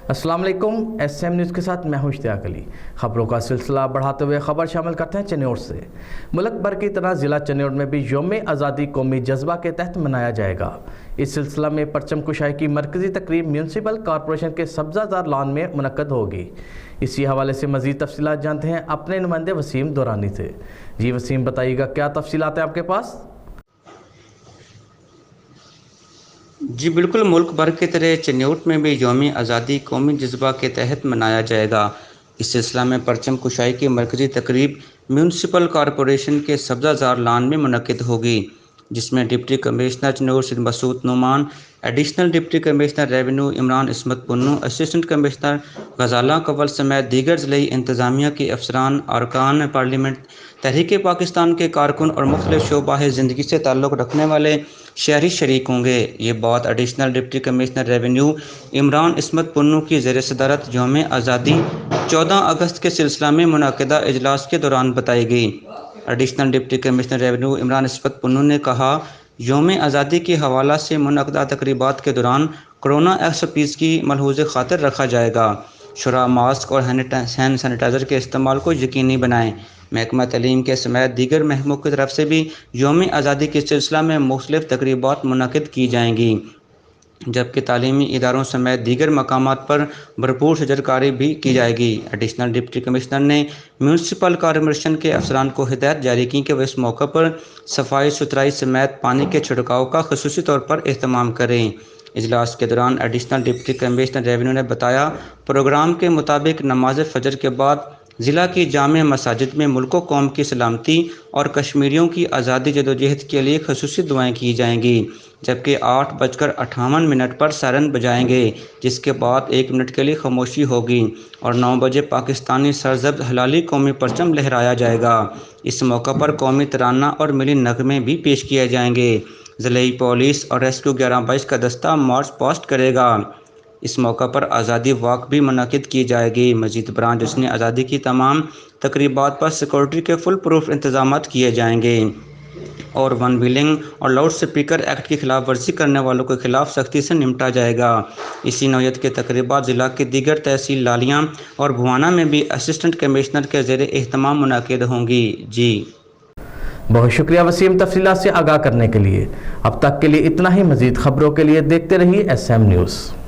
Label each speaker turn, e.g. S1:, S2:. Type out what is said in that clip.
S1: अस्सलाम वालेकुम। SM news के साथ मैं हूं इश्तियाक अली। खबरों का सिलसिला बढ़ाते हुए खबर शामिल करते हैं चन्योड़ से। मुल्क भर की तरह ज़िला चन्योड़ में भी यौम आज़ादी कौमी जज्बा के तहत मनाया जाएगा। इस सिलसिला में परचम कुशाई की मरकज़ी तकरीब म्यूनसिपल कॉरपोरेशन के सब्ज़ाज़ार लॉन में मुनक्कद होगी। इसी हवाले से मज़ीद तफसीलात जानते हैं अपने नुमाइंदे वसीम दुरानी से। जी वसीम, बताइएगा क्या तफसीलात हैं आपके पास?
S2: जी बिल्कुल, मुल्क भर की तरह चन्योड़ में भी यौम आज़ादी कौमी जज्बा के तहत मनाया जाएगा। इस सिलसिला में परचम कुशाई की मरकज़ी तकरीब म्यूनसिपल कॉरपोरेशन के सब्ज़ाज़ार लॉन में मुनक्किद होगी, जिसमें deputy commissioner Chiniot Sindh Masood Noman, additional deputy commissioner revenue Imran Ismat Punnu, assistant commissioner Ghazala Kawal समेत दीगर ज़िली इंतज़ामिया के अफसरान, अरकान पार्लियामेंट, तहरीक पाकिस्तान के कारकुन और मुख्तलिफ शोबा ज़िंदगी से ताल्लुक़ रखने वाले शहरी शरीक होंगे। ये बात additional deputy commissioner revenue Imran Ismat Punnu की ज़ेर सदारत यौम आज़ादी 14 अगस्त के सिलसिला में मुनक़िदा इजलास के दौरान बताई गई। Additional deputy commissioner revenue Imran Ismat Punnu ने कहा, यौम आज़ादी के हवाला से मुनक़िदा तकरीबात के दौरान कोरोना SOPs की मलहूज़ खातिर रखा जाएगा। शुरा मास्क और हैंड सैनिटाइज़र के इस्तेमाल को यकीनी बनाएँ। महकमा तालीम के समेत दीगर महकमों की तरफ से भी यौम आज़ादी के सिलसिला में मुख्तलिफ तकरीबात मुनक़िद की जाएंगी, जबकि तालीमी इदारों समेत दीगर मकामात पर भरपूर शजरकारी भी की जाएगी। एडिशनल डिप्टी कमिश्नर ने म्यूनसिपल कॉरपोरेशन के अफसरान को हिदायत जारी की कि वह इस मौके पर सफाई सुथराई समेत पानी के छिड़काव का खुसूसी तौर पर एहतमाम करें। इजलास के दौरान एडिशनल डिप्टी कमिश्नर रेवेन्यू ने बताया, प्रोग्राम के मुताबिक नमाज फजर के बाद ज़िला की जामे मसाजिद में मुल्क कौम की सलामती और कश्मीरियों की आज़ादी जदोजहद के लिए खसूसी दुआएँ की जाएंगी, जबकि 8:58 पर सायरन बजाएंगे, जिसके बाद 1 मिनट के लिए खामोशी होगी और 9 बजे पाकिस्तानी सरजब्द हलाली कौमी परचम लहराया जाएगा। इस मौका पर कौमी तराना और मिली नगमे भी पेश किए जाएंगे। ज़िले पुलिस और रेस्क्यू 1122 का दस्ता मार्च पास्ट करेगा। इस मौका पर आज़ादी वॉक भी मुनक़िद की जाएगी। मज़ीद बरां जश्न आज़ादी की तमाम तकरीबात पर सिक्योरिटी के फुल प्रूफ इंतजाम किए जाएंगे और वन व्हीलिंग और लाउड स्पीकर एक्ट की खिलाफ वर्जी करने वालों के खिलाफ सख्ती से निपटा जाएगा। इसी नौयत के तकरीबात ज़िला की दीगर तहसील लालियाँ और भुवाना में भी असिस्टेंट कमिश्नर के ज़ेर एहतमाम मुनक़िद होंगी। जी
S1: बहुत शुक्रिया वसीम, तफसीलात से आगाह करने के लिए। अब तक के लिए इतना ही। मज़ीद खबरों के लिए देखते रहिए SM न्यूज़।